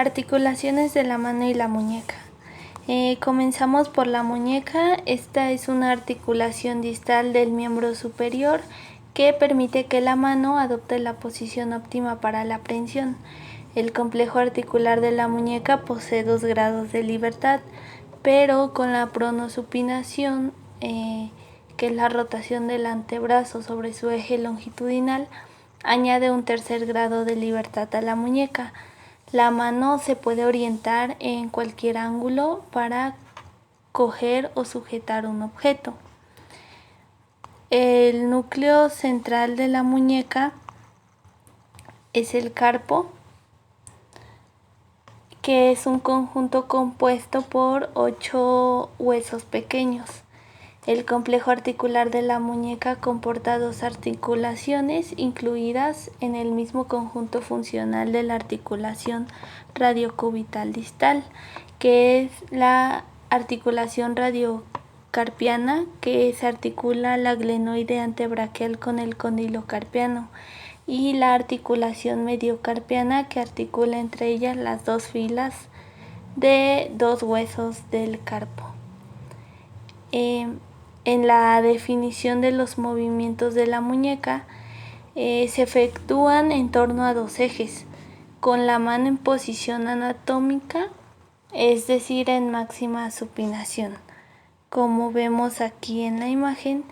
Articulaciones de la mano y la muñeca. Comenzamos por la muñeca. Esta es una articulación distal del miembro superior que permite que la mano adopte la posición óptima para la prensión. El complejo articular de la muñeca posee 2 grados de libertad, pero con la pronosupinación, que es la rotación del antebrazo sobre su eje longitudinal, añade un tercer grado de libertad a la muñeca. La mano se puede orientar en cualquier ángulo para coger o sujetar un objeto. El núcleo central de la muñeca es el carpo, que es un conjunto compuesto por 8 huesos pequeños. El complejo articular de la muñeca comporta 2 articulaciones incluidas en el mismo conjunto funcional de la articulación radiocubital distal, que es la articulación radiocarpiana, que se articula la glenoide antebraquial con el cóndilo carpiano, y la articulación mediocarpiana, que articula entre ellas las 2 filas de 2 huesos del carpo. En la definición de los movimientos de la muñeca, se efectúan en torno a 2 ejes, con la mano en posición anatómica, es decir, en máxima supinación. Como vemos aquí en la imagen,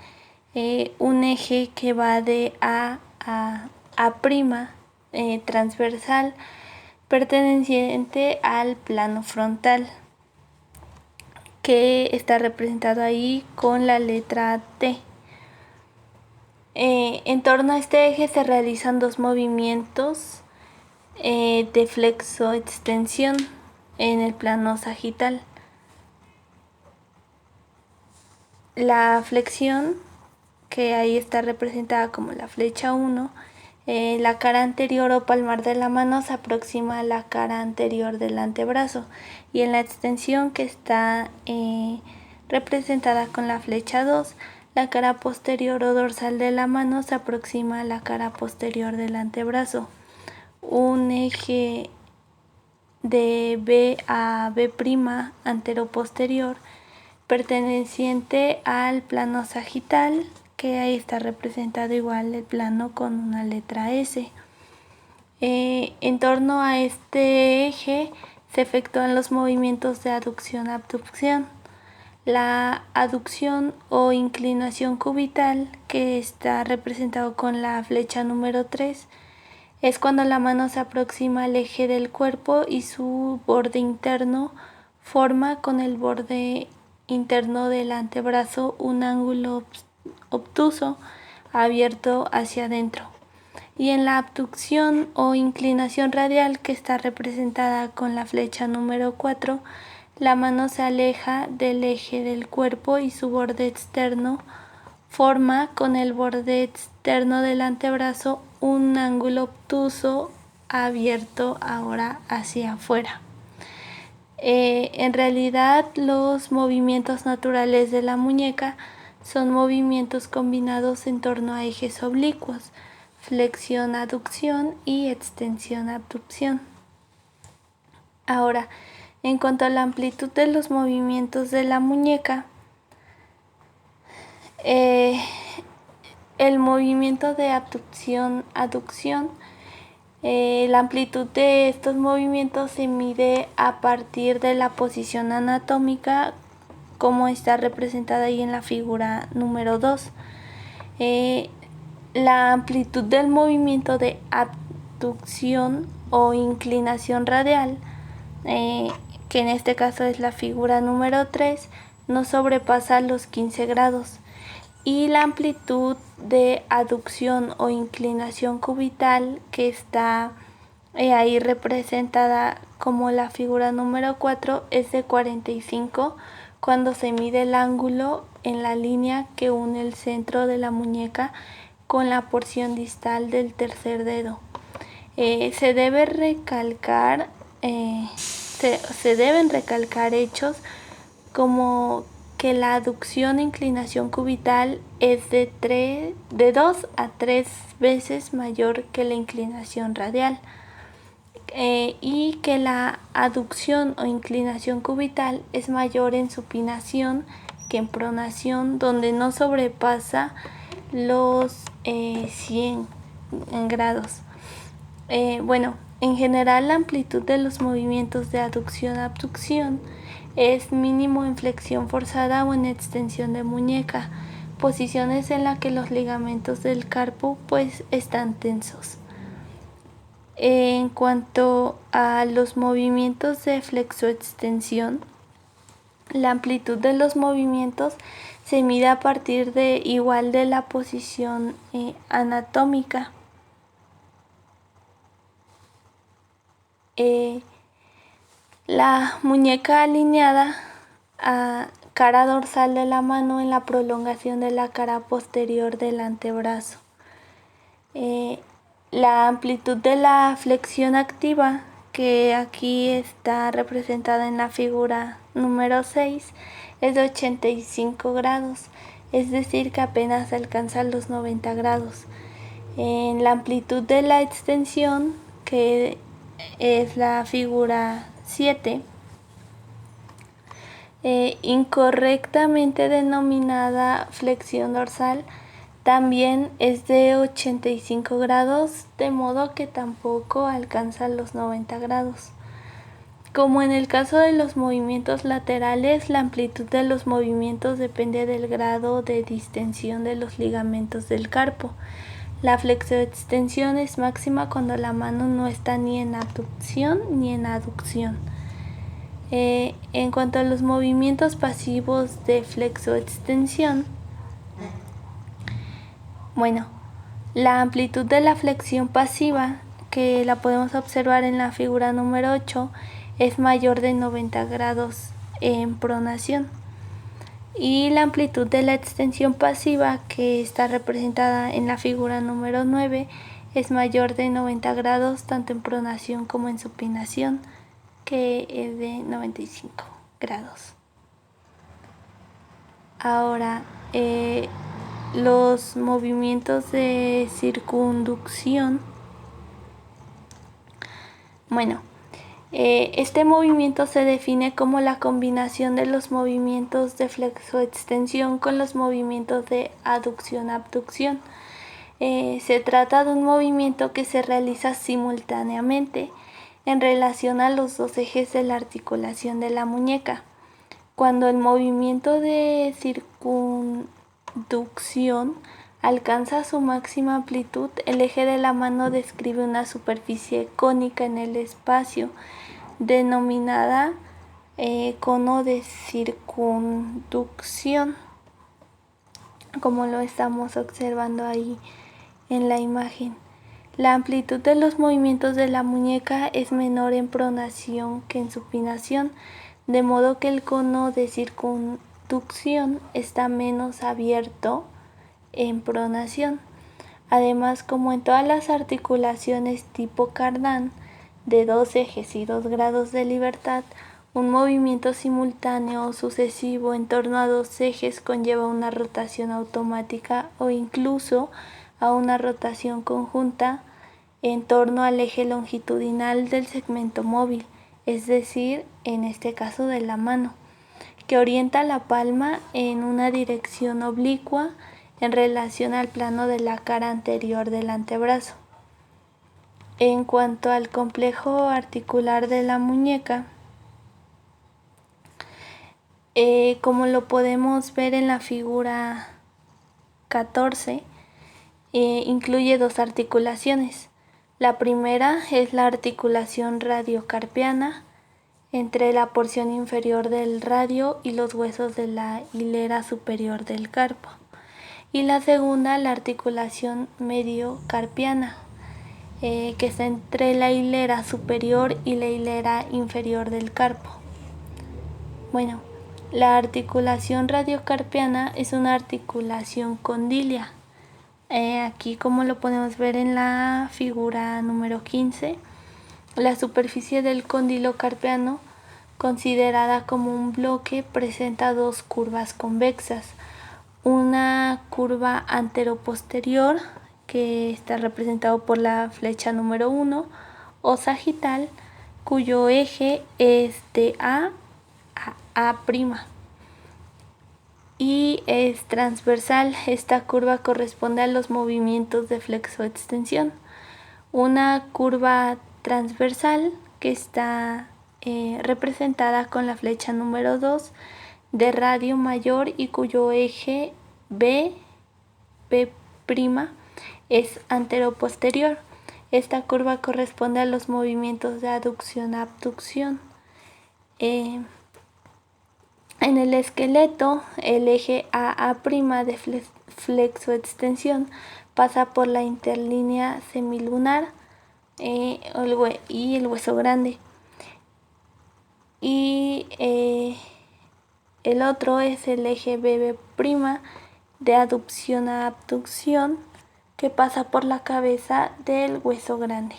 un eje que va de A a A', transversal, perteneciente al plano frontal, que está representado ahí con la letra T. En torno a este eje se realizan 2 movimientos de flexo-extensión en el plano sagital. La flexión, que ahí está representada como la flecha 1, la cara anterior o palmar de la mano se aproxima a la cara anterior del antebrazo, y en la extensión, que está representada con la flecha 2, la cara posterior o dorsal de la mano se aproxima a la cara posterior del antebrazo. Un eje de B a B' antero-posterior, perteneciente al plano sagital, que ahí está representado igual el plano con una letra S. En torno a este eje se efectúan los movimientos de aducción-abducción. La aducción o inclinación cubital, que está representado con la flecha número 3, es cuando la mano se aproxima al eje del cuerpo y su borde interno forma con el borde interno del antebrazo un ángulo obtuso abierto hacia adentro. Y en la abducción o inclinación radial, que está representada con la flecha número 4, la mano se aleja del eje del cuerpo y su borde externo forma con el borde externo del antebrazo un ángulo obtuso abierto ahora hacia afuera. En realidad, los movimientos naturales de la muñeca son movimientos combinados en torno a ejes oblicuos: flexión-aducción y extensión-abducción. Ahora, en cuanto a la amplitud de los movimientos de la muñeca, el movimiento de abducción-aducción, la amplitud de estos movimientos se mide a partir de la posición anatómica, como está representada ahí en la figura número 2. La amplitud del movimiento de abducción o inclinación radial, que en este caso es la figura número 3, no sobrepasa los 15 grados. Y la amplitud de aducción o inclinación cubital, que está ahí representada como la figura número 4, es de 45 cuando se mide el ángulo en la línea que une el centro de la muñeca con la porción distal del tercer dedo. Se deben recalcar hechos como que la aducción e inclinación cubital es de 2 a 3 veces mayor que la inclinación radial, y que la aducción o inclinación cubital es mayor en supinación que en pronación, donde no sobrepasa los 100 grados. En general la amplitud de los movimientos de aducción-abducción es mínimo en flexión forzada o en extensión de muñeca, posiciones en las que los ligamentos del carpo pues están tensos. En cuanto a los movimientos de flexoextensión, la amplitud de los movimientos se mide a partir de igual de la posición anatómica. La muñeca alineada a cara dorsal de la mano en la prolongación de la cara posterior del antebrazo. La amplitud de la flexión activa, que aquí está representada en la figura número 6, es de 85 grados, es decir que apenas alcanza los 90 grados. En la amplitud de la extensión, que es la figura 7, incorrectamente denominada flexión dorsal, también es de 85 grados, de modo que tampoco alcanza los 90 grados. Como en el caso de los movimientos laterales, la amplitud de los movimientos depende del grado de distensión de los ligamentos del carpo. La flexoextensión es máxima cuando la mano no está ni en abducción ni en aducción. En cuanto a los movimientos pasivos de flexoextensión, la amplitud de la flexión pasiva, que la podemos observar en la figura número 8, es mayor de 90 grados en pronación. Y la amplitud de la extensión pasiva, que está representada en la figura número 9, es mayor de 90 grados tanto en pronación como en supinación, que es de 95 grados. Ahora, los movimientos de circunducción. Este movimiento se define como la combinación de los movimientos de flexoextensión con los movimientos de aducción-abducción. Se trata de un movimiento que se realiza simultáneamente en relación a los dos ejes de la articulación de la muñeca. Cuando el movimiento de circunducción alcanza su máxima amplitud, el eje de la mano describe una superficie cónica en el espacio, denominada cono de circunducción, como lo estamos observando ahí en la imagen. La amplitud de los movimientos de la muñeca es menor en pronación que en supinación, de modo que el cono de circunducción está menos abierto en pronación. Además, como en todas las articulaciones tipo Cardan de 2 ejes y 2 grados de libertad, un movimiento simultáneo o sucesivo en torno a 2 ejes conlleva una rotación automática o incluso a una rotación conjunta en torno al eje longitudinal del segmento móvil, es decir, en este caso de la mano, que orienta la palma en una dirección oblicua en relación al plano de la cara anterior del antebrazo. En cuanto al complejo articular de la muñeca, como lo podemos ver en la figura 14, incluye 2 articulaciones. La primera es la articulación radiocarpiana entre la porción inferior del radio y los huesos de la hilera superior del carpo. Y la segunda, la articulación mediocarpiana, que está entre la hilera superior y la hilera inferior del carpo. La articulación radiocarpiana es una articulación condilia. Aquí, como lo podemos ver en la figura número 15, la superficie del cóndilo carpiano, considerada como un bloque, presenta 2 curvas convexas. Una curva anteroposterior, que está representado por la flecha número 1, o sagital, cuyo eje es de A a A'. Y es transversal. Esta curva corresponde a los movimientos de flexoextensión. Una curva transversal que está representada con la flecha número 2 de radio mayor y cuyo eje B' es antero-posterior. Esta curva corresponde a los movimientos de aducción-abducción. En el esqueleto, el eje AA' de flexoextensión pasa por la interlínea semilunar y el hueso grande. Y el otro es el eje BB' de aducción a abducción, que pasa por la cabeza del hueso grande.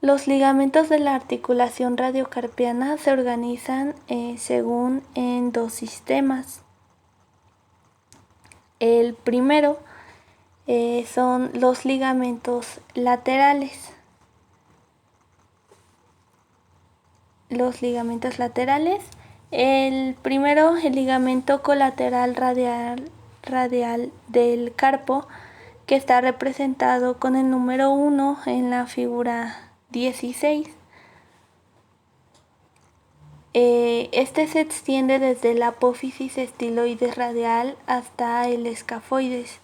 Los ligamentos de la articulación radiocarpiana se organizan según en dos sistemas. El primero son los ligamentos laterales. El primero, el ligamento colateral radial del carpo, que está representado con el número 1 en la figura 16. Este se extiende desde la apófisis estiloides radial hasta el escafoides.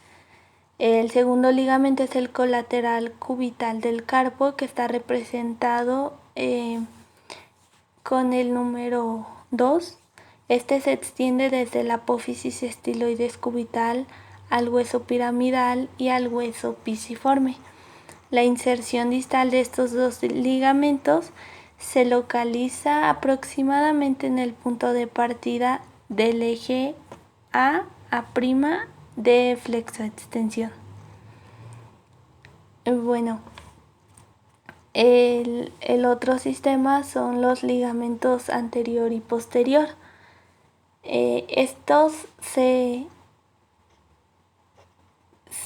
El segundo ligamento es el colateral cubital del carpo, que está representado con el número 2. Este se extiende desde la apófisis estiloides cubital al hueso piramidal y al hueso pisiforme. La inserción distal de estos dos ligamentos se localiza aproximadamente en el punto de partida del eje A' de flexoextensión. Bueno, el otro sistema son los ligamentos anterior y posterior. Estos se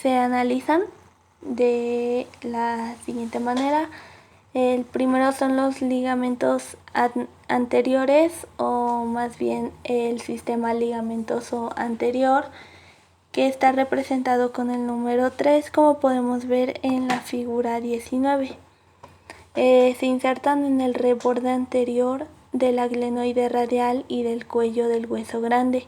analizan de la siguiente manera. El primero son los ligamentos anteriores, o más bien el sistema ligamentoso anterior, que está representado con el número 3, como podemos ver en la figura 19. Se insertan en el reborde anterior de la glenoide radial y del cuello del hueso grande.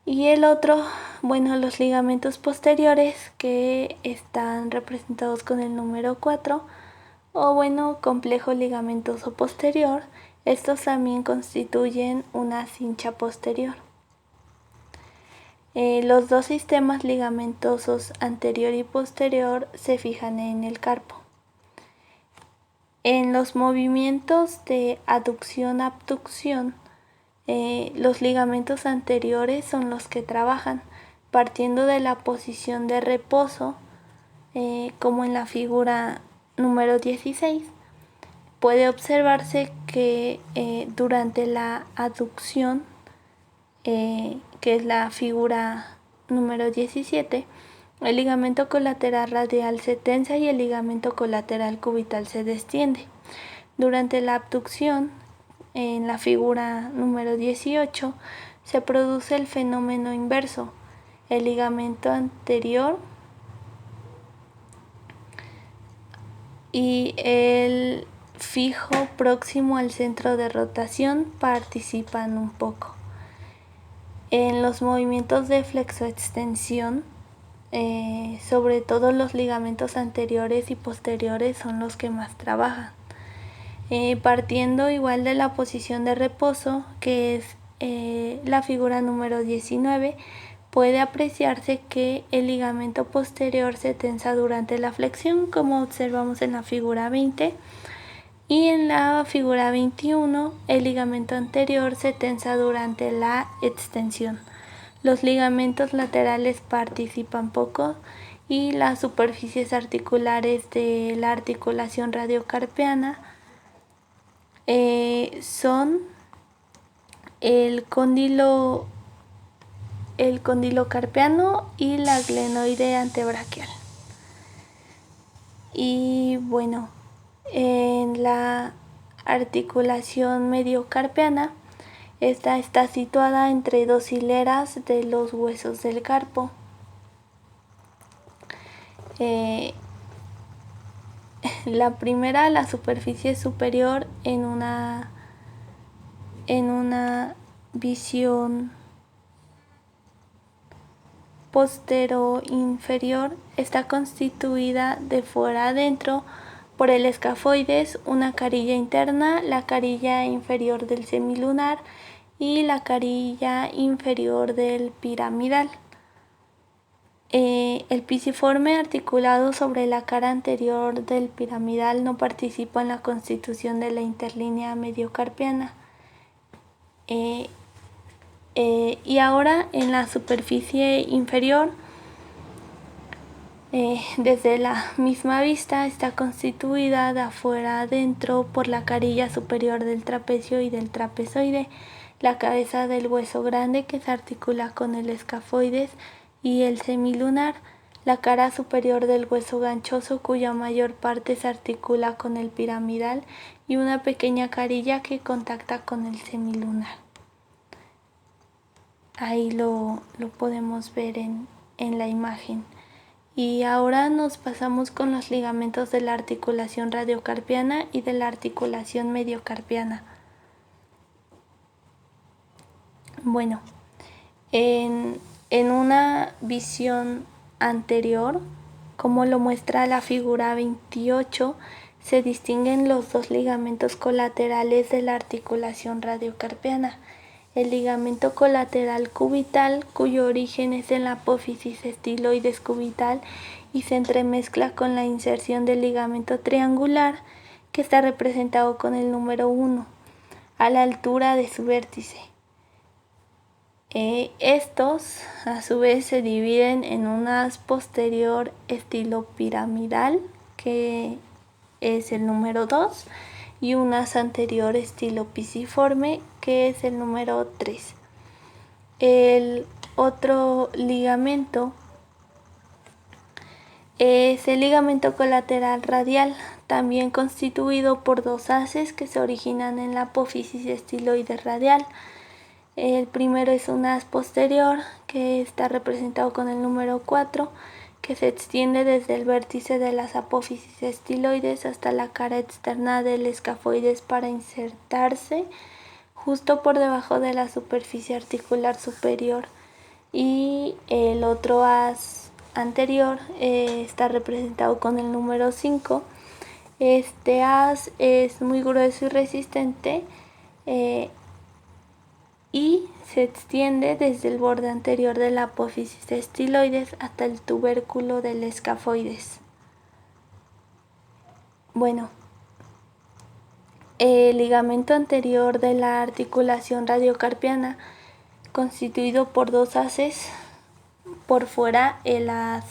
Y el otro, los ligamentos posteriores, que están representados con el número 4, o complejo ligamentoso posterior. Estos también constituyen una cincha posterior. Los dos sistemas ligamentosos anterior y posterior se fijan en el carpo. En los movimientos de aducción-abducción, los ligamentos anteriores son los que trabajan, partiendo de la posición de reposo, como en la figura número 16. Puede observarse que durante la aducción, que es la figura número 17, el ligamento colateral radial se tensa y el ligamento colateral cubital se destiende. Durante la abducción, en la figura número 18, se produce el fenómeno inverso. El ligamento anterior y el fijo próximo al centro de rotación participan un poco. En los movimientos de flexoextensión, sobre todo los ligamentos anteriores y posteriores son los que más trabajan. Partiendo igual de la posición de reposo, que es la figura número 19, puede apreciarse que el ligamento posterior se tensa durante la flexión, como observamos en la figura 20, y en la figura 21 el ligamento anterior se tensa durante la extensión. Los ligamentos laterales participan poco y las superficies articulares de la articulación radiocarpiana son el cóndilo carpiano y la glenoide antebraquial. Y bueno, en la articulación mediocarpiana, esta está situada entre dos hileras de los huesos del carpo. La primera, la superficie superior en una visión postero-inferior, está constituida de fuera a adentro por el escafoides, una carilla interna, la carilla inferior del semilunar y la carilla inferior del piramidal. El pisiforme articulado sobre la cara anterior del piramidal no participa en la constitución de la interlínea mediocarpiana. Y ahora en la superficie inferior, desde la misma vista, está constituida de afuera a adentro por la carilla superior del trapecio y del trapezoide, la cabeza del hueso grande que se articula con el escafoides y el semilunar, la cara superior del hueso ganchoso cuya mayor parte se articula con el piramidal y una pequeña carilla que contacta con el semilunar. Ahí lo podemos ver en la imagen. Y ahora nos pasamos con los ligamentos de la articulación radiocarpiana y de la articulación mediocarpiana. Bueno, en una visión anterior, como lo muestra la figura 28, se distinguen los dos ligamentos colaterales de la articulación radiocarpiana. El ligamento colateral cubital, cuyo origen es en la apófisis estiloides cubital y se entremezcla con la inserción del ligamento triangular, que está representado con el número 1, a la altura de su vértice. Estos, a su vez, se dividen en un haz posterior estilo piramidal, que es el número 2, y un haz anterior estilo pisiforme, que es el número 3. El otro ligamento es el ligamento colateral radial, también constituido por dos haces que se originan en la apófisis estiloides radial. El primero es un haz posterior, que está representado con el número 4, que se extiende desde el vértice de las apófisis estiloides hasta la cara externa del escafoides para insertarse justo por debajo de la superficie articular superior. Y el otro haz anterior está representado con el número 5. Este haz es muy grueso y resistente y se extiende desde el borde anterior de la apófisis estiloides hasta el tubérculo del escafoides. Bueno, el ligamento anterior de la articulación radiocarpiana, constituido por dos haces, por fuera el haz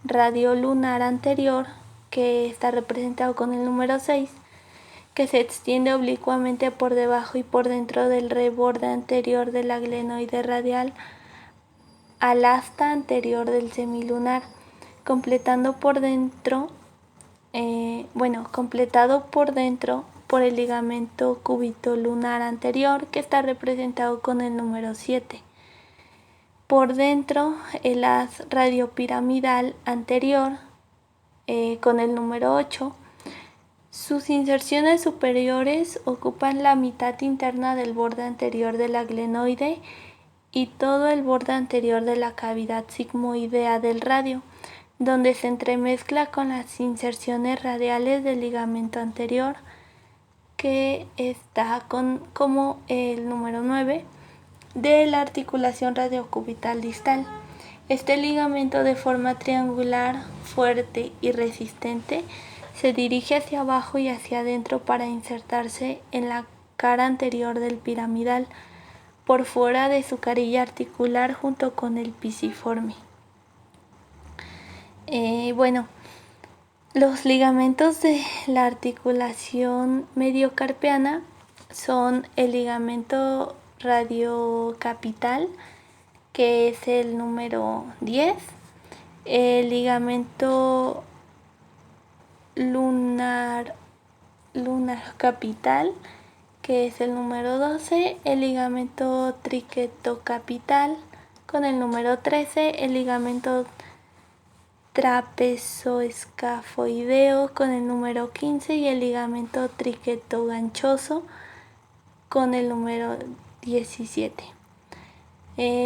radiolunar anterior, que está representado con el número 6, que se extiende oblicuamente por debajo y por dentro del reborde anterior de la glenoide radial al asta anterior del semilunar, completado por dentro por el ligamento cúbito-lunar anterior, que está representado con el número 7. Por dentro el haz radiopiramidal anterior con el número 8. Sus inserciones superiores ocupan la mitad interna del borde anterior de la glenoide y todo el borde anterior de la cavidad sigmoidea del radio, donde se entremezcla con las inserciones radiales del ligamento anterior, que está como el número 9 de la articulación radiocubital distal. Este ligamento, de forma triangular, fuerte y resistente, se dirige hacia abajo y hacia adentro para insertarse en la cara anterior del piramidal, por fuera de su carilla articular junto con el pisiforme. Bueno, los ligamentos de la articulación mediocarpiana son el ligamento radiocapital, que es el número 10, el ligamento lunar capital, que es el número 12, el ligamento triquetocapital con el número 13, el ligamento trapezoescafoideo con el número 15 y el ligamento triquetoganchoso con el número 17.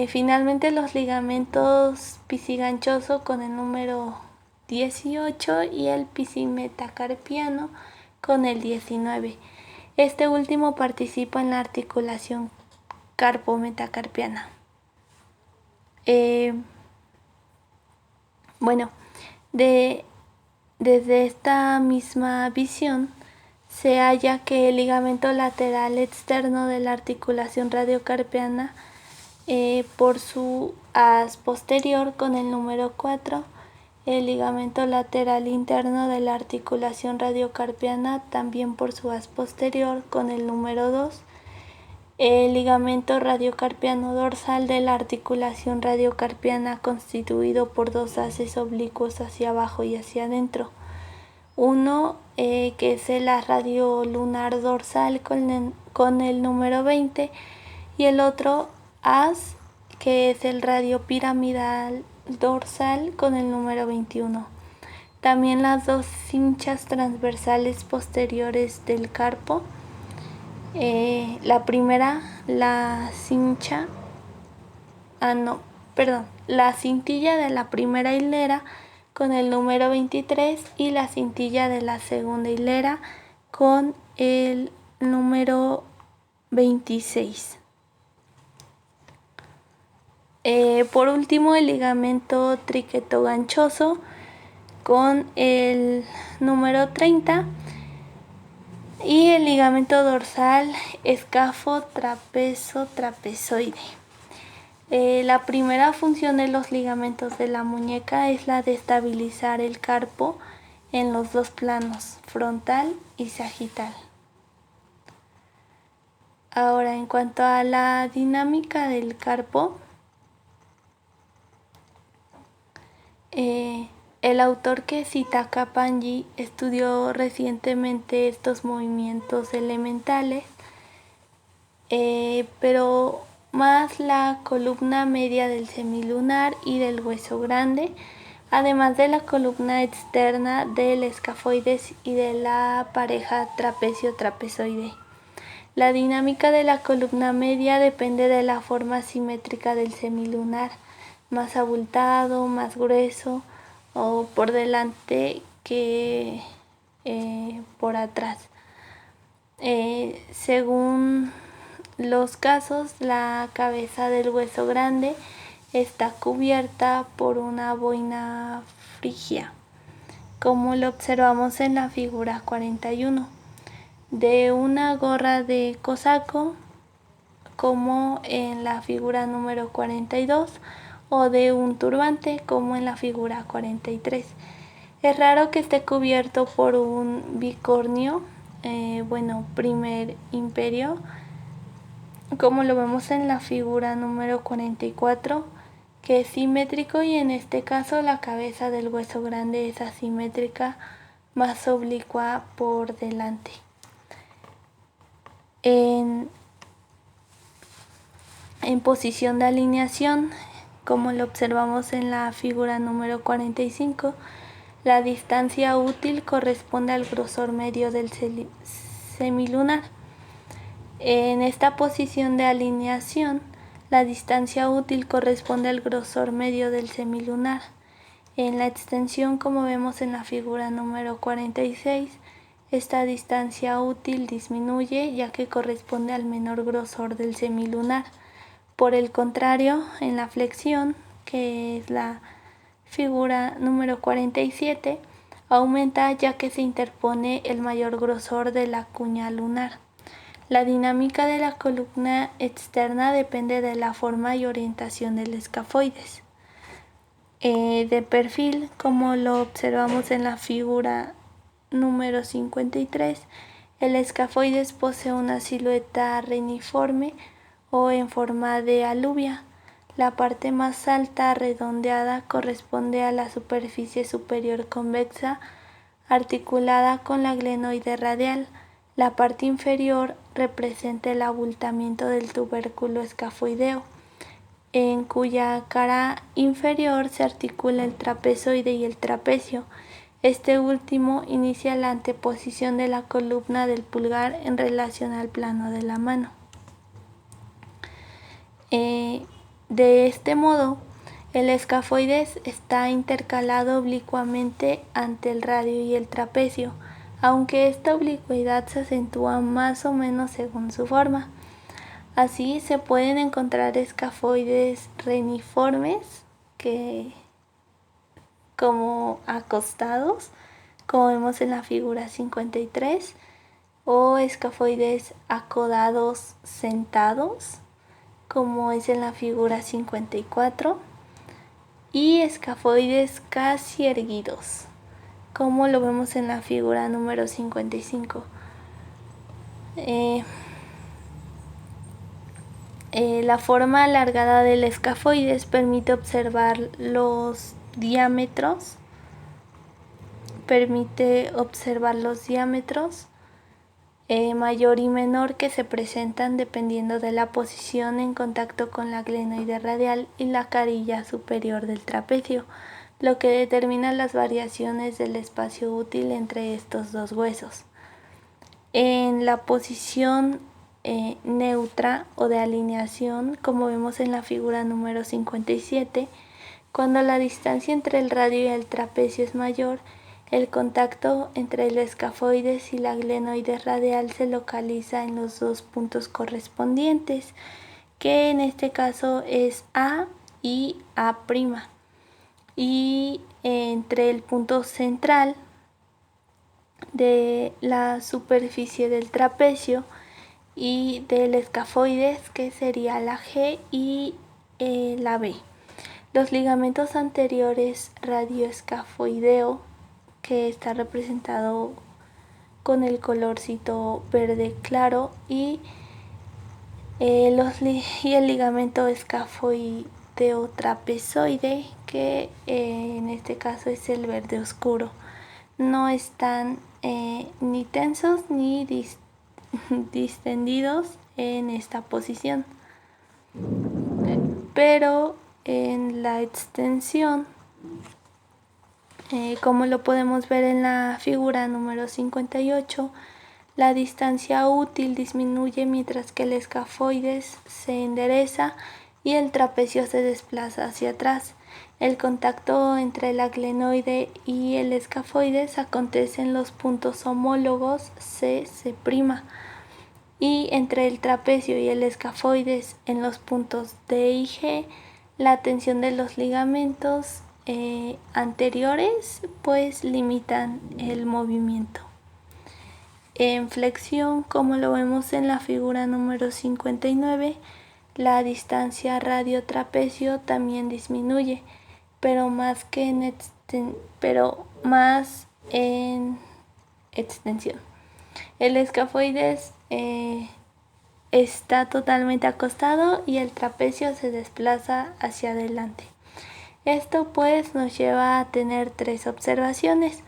Finalmente los ligamentos pisiganchoso con el número 18 y el pisimetacarpiano con el 19. Este último participa en la articulación carpometacarpiana. Desde esta misma visión se halla que el ligamento lateral externo de la articulación radiocarpiana por su haz posterior con el número 4, el ligamento lateral interno de la articulación radiocarpiana también por su haz posterior con el número 2, el ligamento radiocarpiano dorsal de la articulación radiocarpiana constituido por dos haces oblicuos hacia abajo y hacia adentro. Uno que es el haz radiolunar dorsal con el número 20 y el otro haz que es el radiopiramidal dorsal con el número 21. También las dos cinchas transversales posteriores del carpo. La primera, la cintilla de la primera hilera con el número 23 y la cintilla de la segunda hilera con el número 26. Por último, el ligamento triquetoganchoso con el número 30 y el ligamento dorsal escafo-trapezoide. La primera función de los ligamentos de la muñeca es la de estabilizar el carpo en los dos planos, frontal y sagital. Ahora, en cuanto a la dinámica del carpo, el autor Ketaka Panji estudió recientemente estos movimientos elementales, pero más la columna media del semilunar y del hueso grande, además de la columna externa del escafoides y de la pareja trapecio-trapezoide. La dinámica de la columna media depende de la forma simétrica del semilunar, más abultado, más grueso o por delante que por atrás. Según los casos, la cabeza del hueso grande está cubierta por una boina frigia, como lo observamos en la figura 41, de una gorra de cosaco, como en la figura número 42, o de un turbante, como en la figura 43. Es raro que esté cubierto por un bicornio, primer imperio, como lo vemos en la figura número 44, que es simétrico, y en este caso la cabeza del hueso grande es asimétrica, más oblicua por delante. En posición de alineación, como lo observamos en la figura número 45, la distancia útil corresponde al grosor medio del semilunar. En esta posición de alineación, la distancia útil corresponde al grosor medio del semilunar. En la extensión, como vemos en la figura número 46, esta distancia útil disminuye ya que corresponde al menor grosor del semilunar. Por el contrario, en la flexión, que es la figura número 47, aumenta ya que se interpone el mayor grosor de la cuña lunar. La dinámica de la columna externa depende de la forma y orientación del escafoides. De perfil, como lo observamos en la figura número 53, el escafoides posee una silueta reniforme o en forma de alubia. La parte más alta, redondeada, corresponde a la superficie superior convexa articulada con la glenoide radial. La parte inferior representa el abultamiento del tubérculo escafoideo, en cuya cara inferior se articula el trapezoide y el trapecio. Este último inicia la anteposición de la columna del pulgar en relación al plano de la mano. De este modo, el escafoides está intercalado oblicuamente ante el radio y el trapecio, aunque esta oblicuidad se acentúa más o menos según su forma. Así se pueden encontrar escafoides reniformes, como acostados, como vemos en la figura 53, o escafoides acodados sentados, como es en la figura 54, y escafoides casi erguidos, como lo vemos en la figura número 55. La forma alargada del escafoides permite observar los diámetros, mayor y menor que se presentan dependiendo de la posición en contacto con la glenoide radial y la carilla superior del trapecio, lo que determina las variaciones del espacio útil entre estos dos huesos. En la posición neutra o de alineación, como vemos en la figura número 57, cuando la distancia entre el radio y el trapecio es mayor, el contacto entre el escafoides y la glenoide radial se localiza en los dos puntos correspondientes, que en este caso es A y A', y entre el punto central de la superficie del trapecio y del escafoides, que sería la G y la B. Los ligamentos anteriores radioescafoideo, que está representado con el colorcito verde claro, y el ligamento escafoideo trapezoide, que en este caso es el verde oscuro. No están ni tensos ni distendidos en esta posición, pero en la extensión, como lo podemos ver en la figura número 58, la distancia útil disminuye mientras que el escafoides se endereza y el trapecio se desplaza hacia atrás. El contacto entre la glenoide y el escafoides acontece en los puntos homólogos C, C', y entre el trapecio y el escafoides en los puntos D y G. La tensión de los ligamentos anteriores pues limitan el movimiento. En flexión, como lo vemos en la figura número 59, la distancia radio-trapecio también disminuye, pero más en extensión. El escafoides está totalmente acostado y el trapecio se desplaza hacia adelante. Esto pues nos lleva a tener tres observaciones.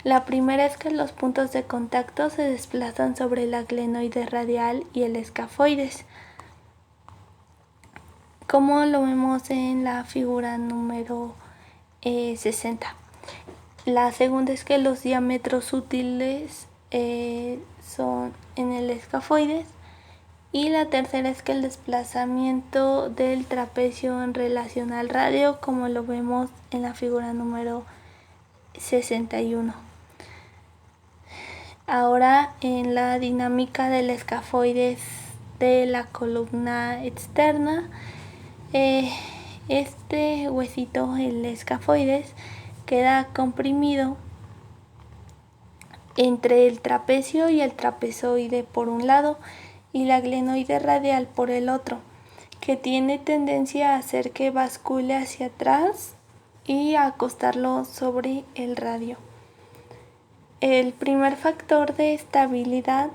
La primera es que los puntos de contacto se desplazan sobre la glenoide radial y el escafoides, como lo vemos en la figura número 60. La segunda es que los diámetros útiles son en el escafoides, y la tercera es que el desplazamiento del trapecio en relación al radio, como lo vemos en la figura número 61. Ahora, en la dinámica del escafoides de la columna externa, este huesito, el escafoides, queda comprimido entre el trapecio y el trapezoide por un lado y la glenoide radial por el otro, que tiene tendencia a hacer que bascule hacia atrás y a acostarlo sobre el radio. El primer factor de estabilidad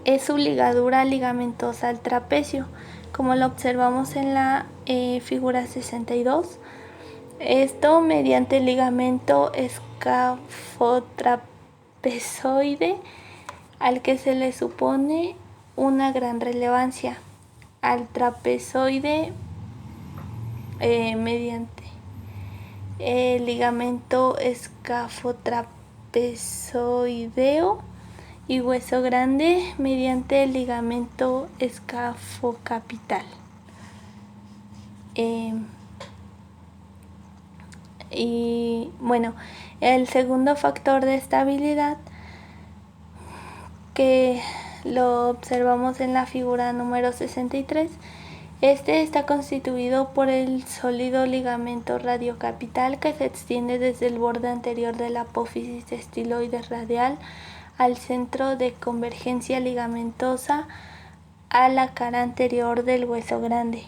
es su ligadura ligamentosa al trapecio, como lo observamos en la figura 62. Esto mediante el ligamento escafotrapezoide, al que se le supone una gran relevancia. Al trapezoide mediante el ligamento escafotrapezoideo y hueso grande mediante el ligamento escafocapital. Y bueno, el segundo factor de estabilidad, que lo observamos en la figura número 63, este está constituido por el sólido ligamento radiocapital que se extiende desde el borde anterior de la apófisis estiloide radial al centro de convergencia ligamentosa a la cara anterior del hueso grande.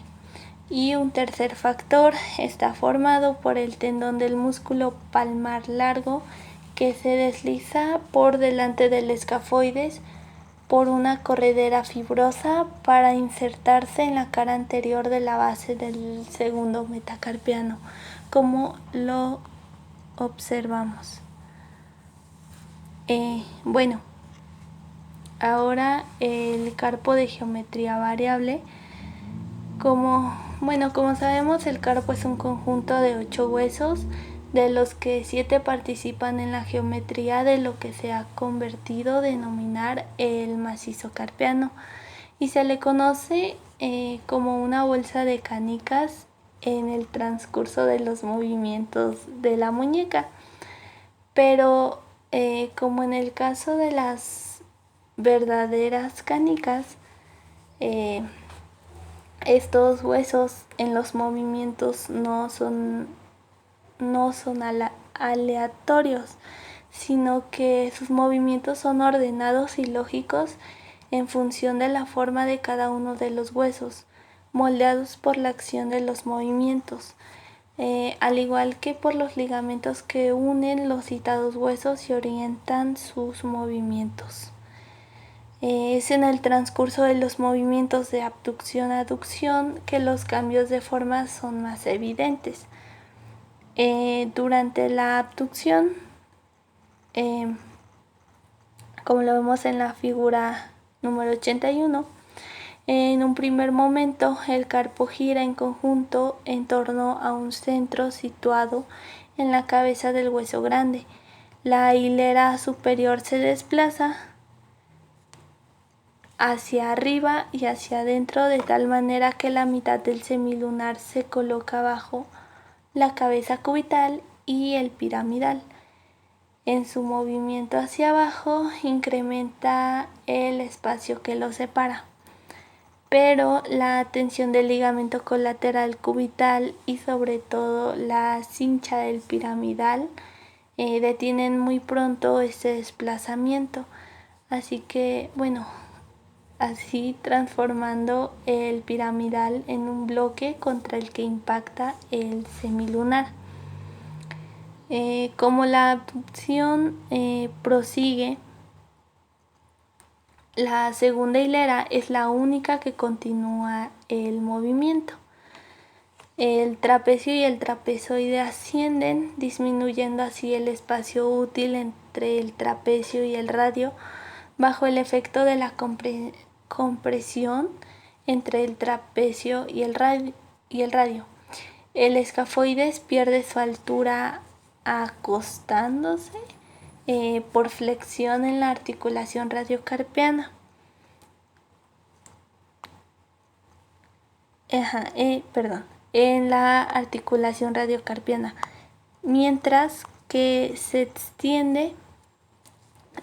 Y un tercer factor está formado por el tendón del músculo palmar largo que se desliza por delante del escafoides por una corredera fibrosa para insertarse en la cara anterior de la base del segundo metacarpiano, como lo observamos. Bueno, ahora el carpo de geometría variable. Como sabemos, el carpo es un conjunto de 8 huesos, de los que 7 participan en la geometría de lo que se ha convertido a denominar el macizo carpiano, y se le conoce como una bolsa de canicas en el transcurso de los movimientos de la muñeca. Pero como en el caso de las verdaderas canicas, estos huesos en los movimientos no son aleatorios, sino que sus movimientos son ordenados y lógicos en función de la forma de cada uno de los huesos, moldeados por la acción de los movimientos, al igual que por los ligamentos que unen los citados huesos y orientan sus movimientos. Es en el transcurso de los movimientos de abducción-aducción que los cambios de forma son más evidentes. Durante la abducción, como lo vemos en la figura número 81, en un primer momento el carpo gira en conjunto en torno a un centro situado en la cabeza del hueso grande. La hilera superior se desplaza hacia arriba y hacia adentro de tal manera que la mitad del semilunar se coloca bajo la cabeza cubital y el piramidal. En su movimiento hacia abajo incrementa el espacio que lo separa, pero la tensión del ligamento colateral cubital y sobre todo la cincha del piramidal detienen muy pronto este desplazamiento, así transformando el piramidal en un bloque contra el que impacta el semilunar. Como la abducción prosigue, la segunda hilera es la única que continúa el movimiento. El trapecio y el trapezoide ascienden, disminuyendo así el espacio útil entre el trapecio y el radio bajo el efecto de la compresión entre el trapecio y el radio. El escafoides pierde su altura acostándose por flexión en la articulación radiocarpiana. En la articulación radiocarpiana, mientras que se extiende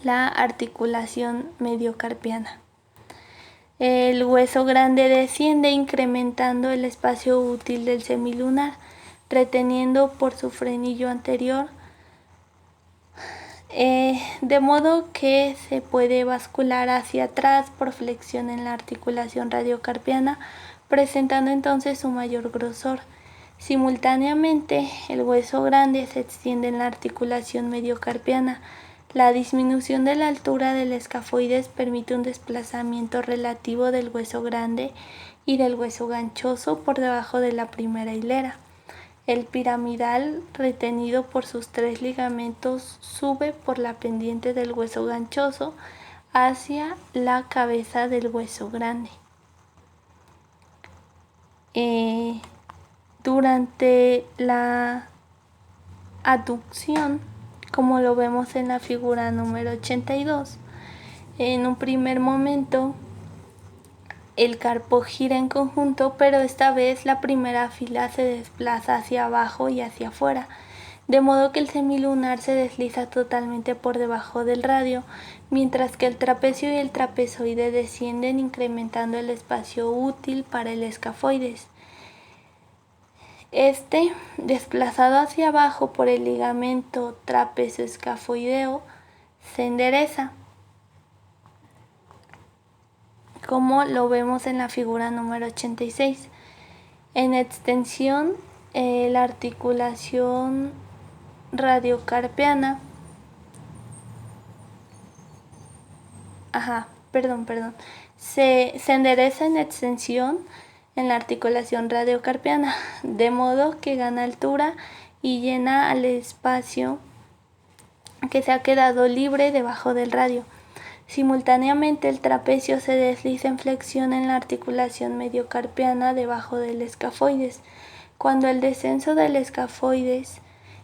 la articulación mediocarpiana. El hueso grande desciende incrementando el espacio útil del semilunar, reteniendo por su frenillo anterior, de modo que se puede bascular hacia atrás por flexión en la articulación radiocarpiana, presentando entonces un mayor grosor. Simultáneamente, el hueso grande se extiende en la articulación mediocarpiana. La disminución de la altura del escafoides permite un desplazamiento relativo del hueso grande y del hueso ganchoso por debajo de la primera hilera. El piramidal, retenido por sus 3 ligamentos, sube por la pendiente del hueso ganchoso hacia la cabeza del hueso grande. Durante la aducción, como lo vemos en la figura número 82, en un primer momento el carpo gira en conjunto, pero esta vez la primera fila se desplaza hacia abajo y hacia afuera, de modo que el semilunar se desliza totalmente por debajo del radio, mientras que el trapecio y el trapezoide descienden, incrementando el espacio útil para el escafoides. Este, desplazado hacia abajo por el ligamento trapezoescafoideo, se endereza, como lo vemos en la figura número 86. En extensión, la articulación radiocarpiana se endereza en extensión en la articulación radiocarpiana, de modo que gana altura y llena al espacio que se ha quedado libre debajo del radio. Simultáneamente, el trapecio se desliza en flexión en la articulación mediocarpiana debajo del escafoides. Cuando el descenso del escafoides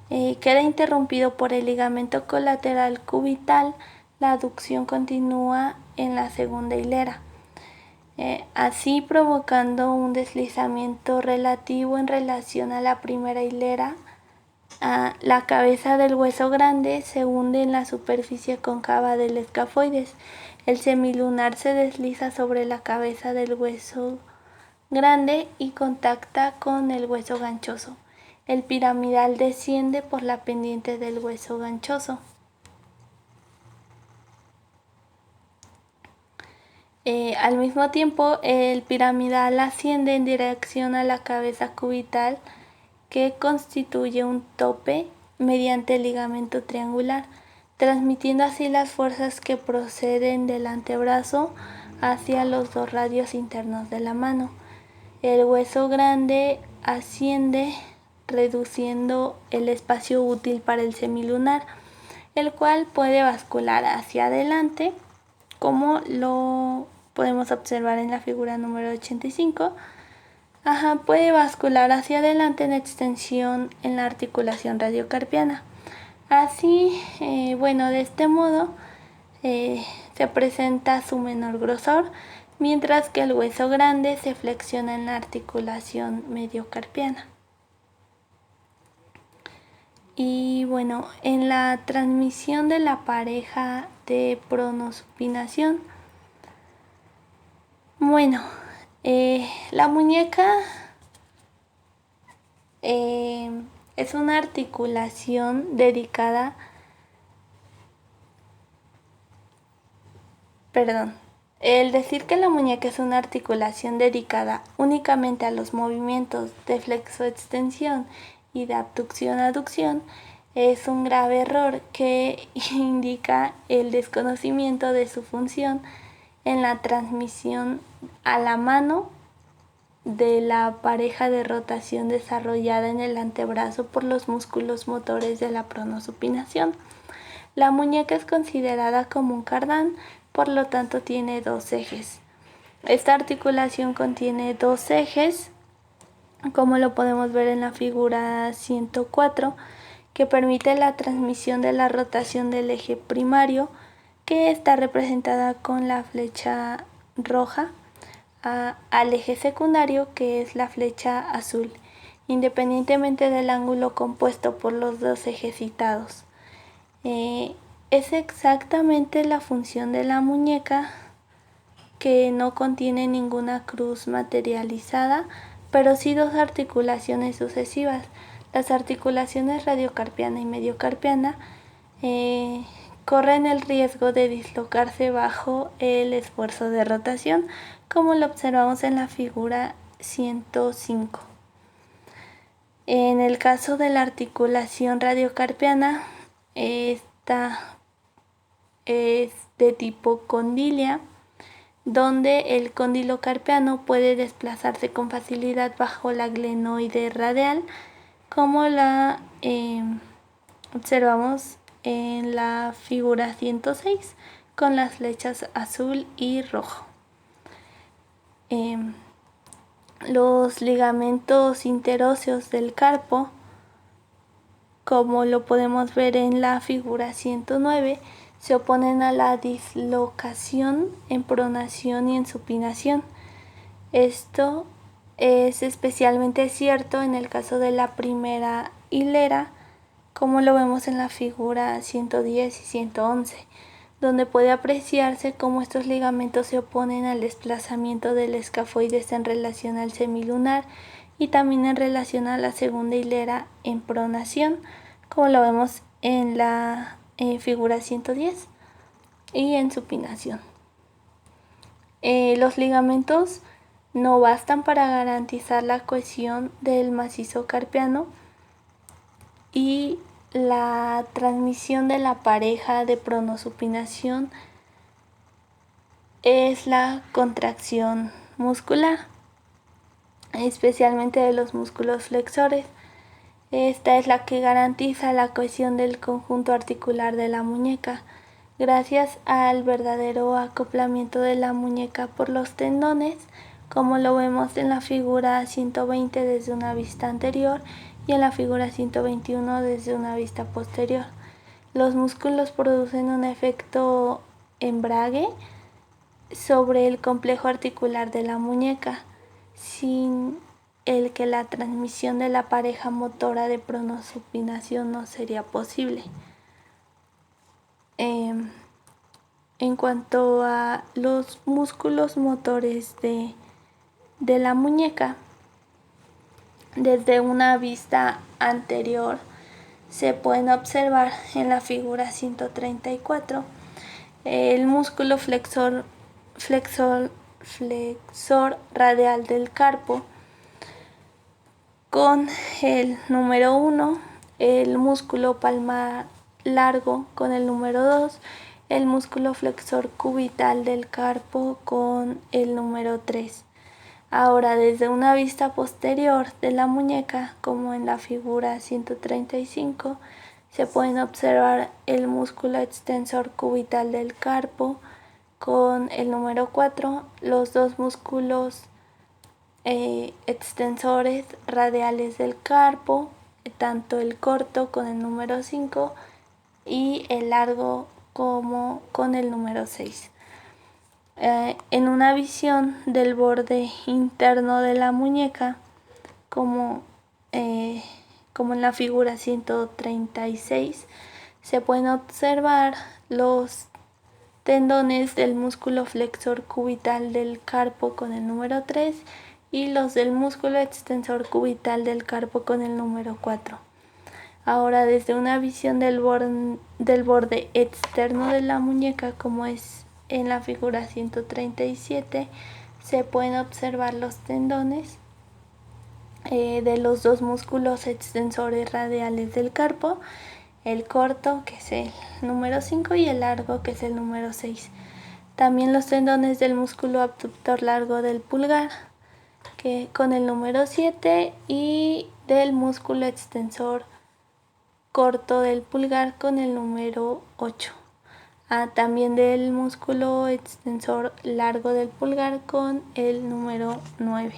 queda interrumpido por el ligamento colateral cubital, la aducción continúa en la segunda hilera, así provocando un deslizamiento relativo en relación a la primera hilera. La cabeza del hueso grande se hunde en la superficie cóncava del escafoides. El semilunar se desliza sobre la cabeza del hueso grande y contacta con el hueso ganchoso. El piramidal desciende por la pendiente del hueso ganchoso. Al mismo tiempo, el piramidal asciende en dirección a la cabeza cubital, que constituye un tope mediante el ligamento triangular, transmitiendo así las fuerzas que proceden del antebrazo hacia los 2 radios internos de la mano. El hueso grande asciende reduciendo el espacio útil para el semilunar, el cual puede bascular hacia adelante, como lo podemos observar en la figura número 85. Puede bascular hacia adelante en extensión en la articulación radiocarpiana. Así, de este modo se presenta su menor grosor, mientras que el hueso grande se flexiona en la articulación mediocarpiana. Y en la transmisión de la pareja de pronosupinación, la muñeca es una articulación dedicada, el decir que la muñeca es una articulación dedicada únicamente a los movimientos de flexoextensión y de abducción-aducción es un grave error que indica el desconocimiento de su función en la transmisión a la mano de la pareja de rotación desarrollada en el antebrazo por los músculos motores de la pronosupinación. La muñeca es considerada como un cardán, por lo tanto tiene 2 ejes. Esta articulación contiene 2 ejes, como lo podemos ver en la figura 104, que permite la transmisión de la rotación del eje primario, que está representada con la flecha roja, al eje secundario, que es la flecha azul, independientemente del ángulo compuesto por los 2 ejes citados. Es exactamente la función de la muñeca, que no contiene ninguna cruz materializada, pero sí 2 articulaciones sucesivas. Las articulaciones radiocarpiana y mediocarpiana corren el riesgo de dislocarse bajo el esfuerzo de rotación, como lo observamos en la figura 105. En el caso de la articulación radiocarpiana, esta es de tipo condilia, donde el cóndilo carpiano puede desplazarse con facilidad bajo la glenoide radial, como la observamos en la figura 106 con las flechas azul y rojo. Los ligamentos interóseos del carpo, como lo podemos ver en la figura 109, se oponen a la dislocación en pronación y en supinación. Esto es especialmente cierto en el caso de la primera hilera, como lo vemos en la figura 110 y 111, donde puede apreciarse cómo estos ligamentos se oponen al desplazamiento del escafoides en relación al semilunar y también en relación a la segunda hilera en pronación, como lo vemos en la figura 110 y en supinación. Los ligamentos no bastan para garantizar la cohesión del macizo carpiano y la transmisión de la pareja de pronosupinación es la contracción muscular, especialmente de los músculos flexores. Esta es la que garantiza la cohesión del conjunto articular de la muñeca, gracias al verdadero acoplamiento de la muñeca por los tendones, como lo vemos en la figura 120 desde una vista anterior y en la figura 121 desde una vista posterior. Los músculos producen un efecto embrague sobre el complejo articular de la muñeca, sin el que la transmisión de la pareja motora de pronosupinación no sería posible. En cuanto a los músculos motores de la muñeca, desde una vista anterior se pueden observar en la figura 134 el músculo flexor radial del carpo con el número 1, el músculo palmar largo con el número 2, el músculo flexor cubital del carpo con el número 3. Ahora, desde una vista posterior de la muñeca, como en la figura 135, se pueden observar el músculo extensor cubital del carpo con el número 4, los dos músculos extensores radiales del carpo, tanto el corto con el número 5 y el largo como con el número 6. En una visión del borde interno de la muñeca, como en la figura 136, se pueden observar los tendones del músculo flexor cubital del carpo con el número 3 y los del músculo extensor cubital del carpo con el número 4. Ahora, desde una visión del borde externo de la muñeca, como es en la figura 137, se pueden observar los tendones de los dos músculos extensores radiales del carpo, el corto, que es el número 5, y el largo, que es el número 6. También los tendones del músculo abductor largo del pulgar, que con el número 7, y del músculo extensor corto del pulgar con el número 8. También del músculo extensor largo del pulgar con el número 9.